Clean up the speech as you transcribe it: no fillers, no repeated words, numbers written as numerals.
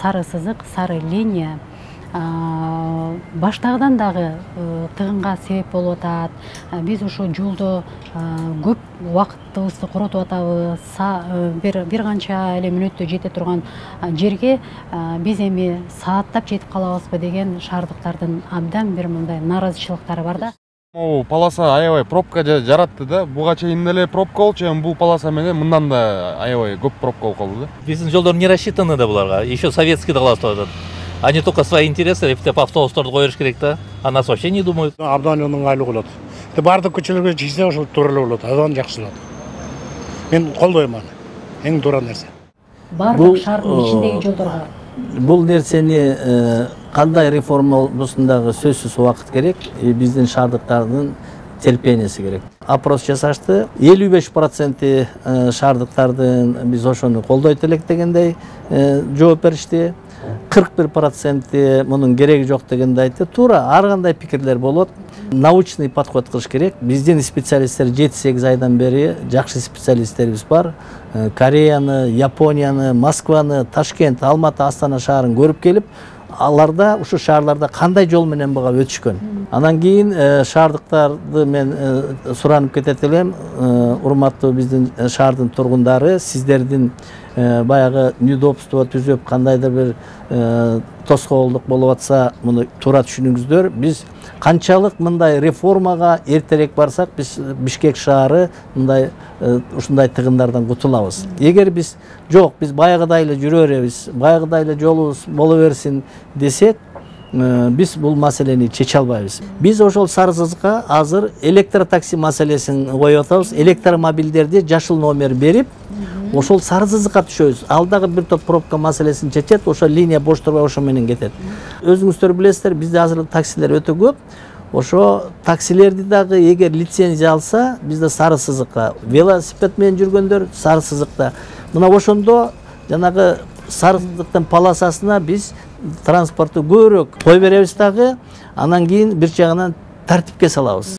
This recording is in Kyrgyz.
сары сызык, сары линия баштагыдан дагы тыгынга себеп болуп атат. Биз ошо жолдо көп убактыбызды коротуп атабыз. Бир канча эле мүнөттө жете турган жерге биз эми сааттап жетип калабызбы деген шаардыктардын абдан бир мындай нааразычылыктары бар да. Полоса аябай пробка жаратты да. Буга чейин эле пробка болчу, эми бул полоса менен мындан да аябай көп пробка болуп калды да. Биздин жолдор не рассчитаны да буларга. Еще советский да кылып атат. Они только свои интересы, деп автобустарды коюш керек да. А нас вообще не думают. Абдан ыңгайлуу болот. Бардык көчөлөргө чийсе ошол туура эле болот. Абдан жакшы болот. Мен колдойм аны. Эң туура нерсе. Бардык шаардын ичиндеги жолдорго бул нерсени кандай реформалоосун дагы сөзсүз убакыт керек. Биздин шаардыктардын терпенияси керек. Опрос жасашты. 55% шаардыктардын биз ошону колдойт элек дегендей жооп беришти. 41% мунун кереги жок дегенди айтты. Туура ар кандай пикирлер болот. Научный подход кылыш керек. Биздин специалисттер 7-8 айдан бери жакшы специалисттерибиз бар. Кореяны, Японияны, Москваны, Ташкент, Алматы, Астана шаарын көрүп келип, аларда ушу шаарларда кандай жол менен буга өтүшкөн. Анан кийин шаардыктарды мен суранып кетет элем. Урматтуу биздин шаардын тургундары, сиздердин баягы неудобство түзөп кандайдыр бир тоскоолдук болуп атса, муну туура түшүнүңүздөр. Биз канчалык мындай реформага эртерээк барсак, биз Бишкек шаары мындай ушундай тыгындардан кутулабыз. Эгер биз жок, биз баягыдай эле жүрө беребиз, баягыдай эле жолубуз боло берсин десек, биз бул маселени чече албайбыз. Биз ошол сары сызыкка азыр электротакси маселесин коюп атабыз. Электромобилдерди жашыл номер берип, ошол сары сызыкка түшөбүз. Алдагы бир топ пробка маселесин чечет, ошо линия бош турбай ошо менен кетет. Өзүңүздөр билесиздер, бизде азыр таксилер өтө көп. Ошо таксилерди дагы эгер лицензия алса, бизде сары сызыкка, велосипед менен жүргөндөр сары сызыкта. Мына ошондо жанагы сары сызыктын полосасына биз транспортту көбүрөөк кой беребиз дагы, анан кийин бир жагынан тартипке салабыз.